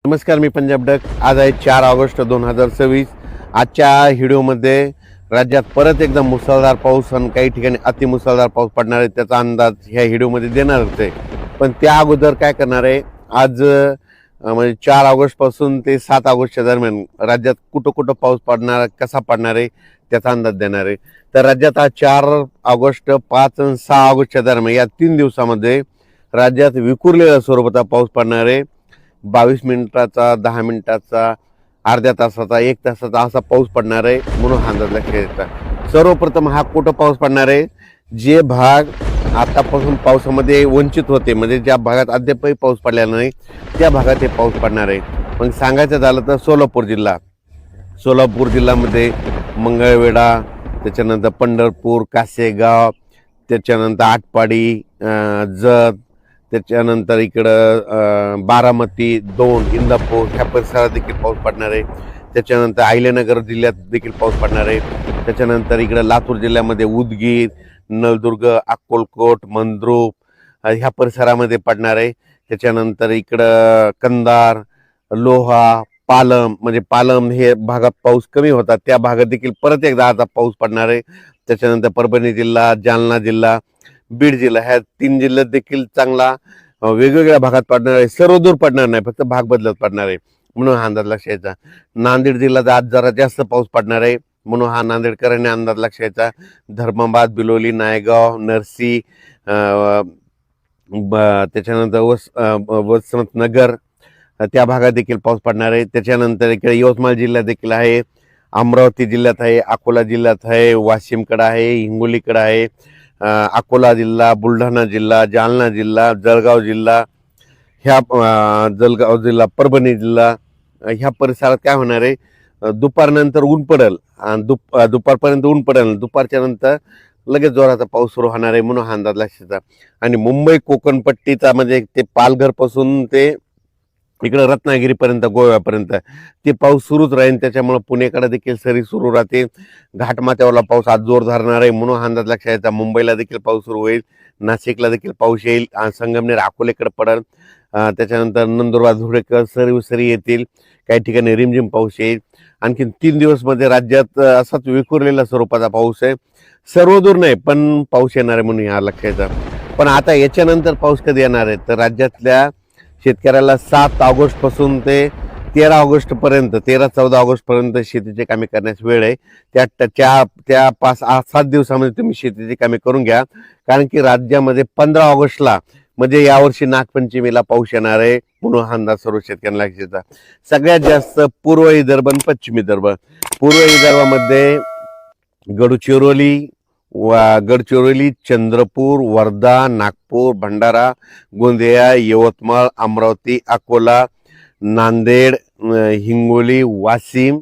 नमस्कार, मी पंजाब डक. आज आहे 4 ऑगस्ट 2026. आजच्या व्हिडिओमध्ये राज्यात परत एकदा मुसळधार पाऊस आणि काही ठिकाणी अतिमुसळधार पाऊस पडणार आहे त्याचा अंदाज ह्या व्हिडिओमध्ये देणार होते. पण त्या अगोदर काय करणार आहे, आज म्हणजे 4 ऑगस्ट पासून ते 7 ऑगस्टच्या दरम्यान राज्यात कुठं कुठं पाऊस पडणार, कसा पडणार आहे त्याचा अंदाज देणार आहे. तर राज्यात आज 4 ऑगस्ट, 5 आणि 6 ऑगस्टच्या दरम्यान या 3 दिवसामध्ये राज्यात विखुरलेल्या स्वरूपाचा पाऊस पडणार आहे. 22 मिनिटाचा, 10 मिनिटाचा, अर्ध्या तासाचा, 1 तासाचा असा पाऊस पडणार आहे म्हणून हा अंदाज लक्षात येतात. सर्वप्रथम हा कुठं पाऊस पडणार आहे, जे भाग आतापासून पावसामध्ये वंचित होते, म्हणजे ज्या भागात अद्यापही पाऊस पडलेला नाही त्या भागात हे पाऊस पडणार आहे. मग सांगायचं झालं तर सोलापूर जिल्ह्यामध्ये मंगळवेढा, त्याच्यानंतर पंढरपूर, कासेगाव, त्याच्यानंतर आटपाडी, जत, त्याच्यानंतर इकडं बारामती, दोन, इंदापूर ह्या परिसरात देखील पाऊस पडणार आहे. त्याच्यानंतर अहिल्यानगर जिल्ह्यात देखील पाऊस पडणार आहे. त्याच्यानंतर इकडं लातूर जिल्ह्यामध्ये उदगीर, नळदुर्ग, अक्कलकोट, मंद्रुप ह्या परिसरामध्ये पडणार आहे. त्याच्यानंतर इकडं कंधार, लोहा, पालम, म्हणजे पालम हे भागात पाऊस कमी होता त्या भागात देखील परत एकदा आता पाऊस पडणार आहे. त्याच्यानंतर परभणी जिल्हा, जालना जिल्हा, बीड जिल्हा ह्या 3 जिल्ह्यात देखील चांगला वेगवेगळ्या भागात पडणार आहे. सर्व दूर पडणार नाही, फक्त भाग बदलत पडणार आहे म्हणून हा अंदाज लक्षात यायचा. नांदेड जिल्ह्यात आज जरा जास्त पाऊस पडणार आहे म्हणून हा नांदेडकरांनी अंदाज लक्षात यायचा. धर्माबाद, बिलोली, नायगाव, नरसी, त्याच्यानंतर वसंतनगर त्या भागात देखील पाऊस पडणार आहे. त्याच्यानंतर इकडे यवतमाळ जिल्ह्यात देखील आहे, अमरावती जिल्ह्यात आहे, अकोला जिल्ह्यात आहे, वाशिमकडे आहे, हिंगोलीकडे आहे, अकोला जिल्हा, बुलढाणा जिल्हा, जालना जिल्हा, जळगाव जिल्हा, जळगाव जिल्हा, परभणी जिल्हा ह्या परिसरात काय होणार आहे, दुपारनंतर ऊन पडेल आणि दुपारपर्यंत ऊन पडेल, दुपारच्या नंतर लगेच जोराचा पाऊस सुरू होणार आहे म्हणून हा अंदाज लक्षात. आणि मुंबई कोकणपट्टीचा म्हणजे ते पालघरपासून ते इकडं रत्नागिरीपर्यंत, गोव्यापर्यंत ते पाऊस सुरूच राहील. त्याच्यामुळे पुणेकडे देखील सरी सुरू राहते. घाटमाथ्यावरला पाऊस आज जोर धरणार आहे म्हणून हा अंदाज लक्षात यायचा. मुंबईला देखील पाऊस सुरू होईल, नाशिकला देखील पाऊस येईल, संगमनेर, अकोलेकडे पडेल. त्याच्यानंतर नंदुरबार, धुळेकर सरी येतील, काही ठिकाणी रिमझिम पाऊस येईल. आणखी 3 दिवसमध्ये राज्यात असाच विखुरलेला स्वरूपाचा पाऊस आहे. सर्व दूर नाही पण पाऊस येणार आहे म्हणून हा लक्षात यायचा. पण आता याच्यानंतर पाऊस कधी येणार आहे तर राज्यातल्या शेतकऱ्याला 7 ऑगस्ट पासून ते 13 ऑगस्टपर्यंत, 13-14 ऑगस्टपर्यंत शेतीची कामे करण्यास वेळ आहे. त्या 5-7 दिवसामध्ये तुम्ही शेतीची कामे करून घ्या, कारण की राज्यामध्ये 15 ऑगस्टला म्हणजे यावर्षी नागपंचमीला पाऊस येणार आहे म्हणून हा अंदाज सर्व शेतकऱ्यांना लक्षात. सगळ्यात जास्त पूर्व विदर्भ आणि पश्चिम विदर्भ. पूर्व विदर्भामध्ये गडचिरोली, चंद्रपूर, वर्धा, नागपूर, भंडारा, गोंदिया, यवतमाळ, अमरावती, अकोला, नांदेड, हिंगोली, वाशिम,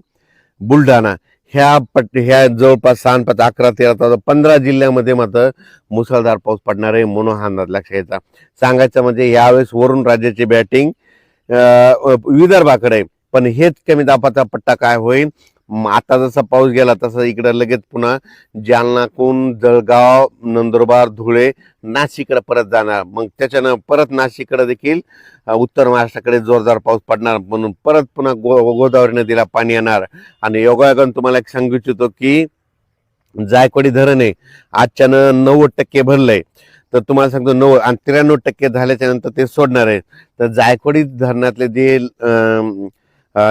बुलढाणा ह्या जवळपास 11-13-15 जिल्ह्यामध्ये मात्र मुसळधार पाऊस पडणार आहे म्हणून हा अंदाज लक्षात यायचा. सांगायचं म्हणजे यावेळेस वरून राज्याची बॅटिंग विदर्भाकडे, पण हेच कमी दाबाचा पट्टा काय होईल, आता जसा पाऊस गेला तसा इकडे लगेच पुन्हा जालनाकून जळगाव, नंदुरबार, धुळे, नाशिककडे परत जाणार. मग त्याच्यानं परत नाशिककडे देखील उत्तर महाराष्ट्राकडे जोरदार पाऊस पडणार म्हणून परत पुन्हा गोदावरी नदीला पाणी येणार. आणि योगायोगानं तुम्हाला एक सांगू इच्छितो की जायकवाडी धरण आहे आजच्यानं 90% भरलंय. तर तुम्हाला सांगतो 90 आणि 93% झाल्याच्या नंतर ते सोडणार आहे. तर जायकवाडी धरणातले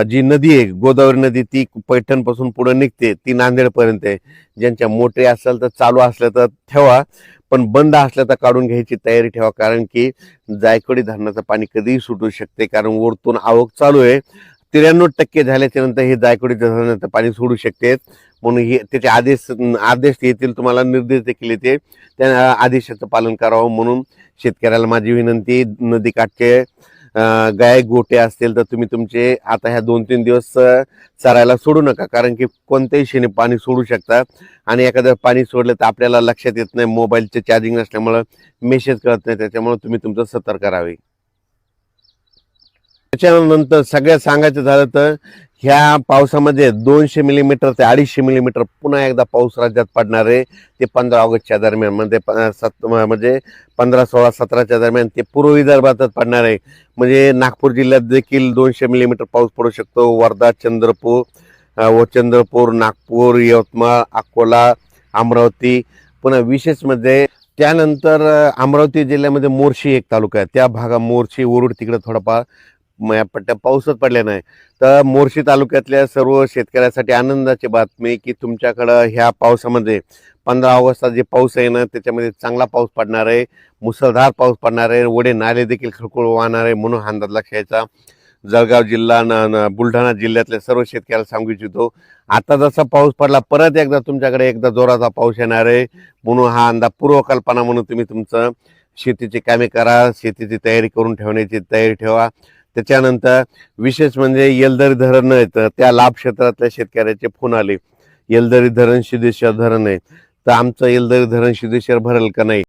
जी नदी आहे गोदावरी नदी, ती पैठणपासून पुढे निघते, ती नांदेडपर्यंत आहे. ज्यांच्या मोटरी असेल तर चालू असल्या तर ठेवा, पण बंद असल्या तर काढून घ्यायची तयारी ठेवा, कारण की जायकवाडी धरणाचं पाणी कधीही सुटू शकते, कारण वरतून आवक चालू आहे. 93% झाल्याच्या नंतर हे जायकवाडी धरणाचं पाणी सोडू शकते म्हणून हे त्याचे आदेश येतील, तुम्हाला निर्देश देखील येते, त्या आदेशाचं पालन करावं म्हणून शेतकऱ्याला माझी विनंती. नदीकाठचे गाय गोटे असतील तर तुम्ही तुमचे आता ह्या 2-3 दिवस चरायला सोडू नका, कारण की कोणत्याही क्षणी पाणी सोडू शकतात आणि एखादं पाणी सोडलं तर आपल्याला लक्षात येत नाही, मोबाईलचे चार्जिंग नसल्यामुळं मेसेज कळत नाही, त्याच्यामुळे तुम्ही तुमचं सतर्क राहावे. त्याच्यानंतर सगळ्यात सांगायचं झालं तर ह्या पावसामध्ये 200 मिलीमीटर ते 250 मिलीमीटर पुन्हा एकदा पाऊस राज्यात पडणार आहे. ते 15 ऑगस्टच्या दरम्यान म्हणजे 15, 16, 17च्या दरम्यान ते पूर्व विदर्भातच पडणार आहे. म्हणजे नागपूर जिल्ह्यात देखील 200 मिलीमीटर पाऊस पडू शकतो. वर्धा, चंद्रपूर, नागपूर, यवतमाळ, अकोला, अमरावती. पुन्हा विशेष म्हणजे त्यानंतर अमरावती जिल्ह्यामध्ये मोर्शी एक तालुका आहे, त्या भागा मोर्शी वरुड तिकडे थोडाफार या पट्ट्या पाऊसच पडले नाही. तर मोर्शी तालुक्यातल्या सर्व शेतकऱ्यासाठी आनंदाची बातमी की तुमच्याकडं ह्या पावसामध्ये 15 ऑगस्टचा जे पाऊस आहे ना त्याच्यामध्ये चांगला पाऊस पडणार आहे, मुसळधार पाऊस पडणार आहे, ओढे नाले देखील खळखळ वाहणार आहे. म्हणून हा अंदाज लक्षात घ्यायचा. जळगाव जिल्हा बुलढाणा जिल्ह्यातल्या सर्व शेतकऱ्याला सांगू इच्छितो, आता जसा पाऊस पडला परत एकदा तुमच्याकडे एकदा जोराचा पाऊस येणार आहे. म्हणून हा अंदाज पूर्वकल्पना म्हणून तुम्ही तुमचं शेतीची कामे करा, शेतीची तयारी करून ठेवण्याची तयारी ठेवा. त्याच्यानंतर विशेष म्हणजे येलदरी धरण आहे, तर त्या लाभ क्षेत्रातल्या शेतकऱ्याचे फोन आले येलदरी धरण सिद्धेश्वर धरण आहे, तर आमचं येलदरी धरण सिद्धेश्वर भरेल का नाही.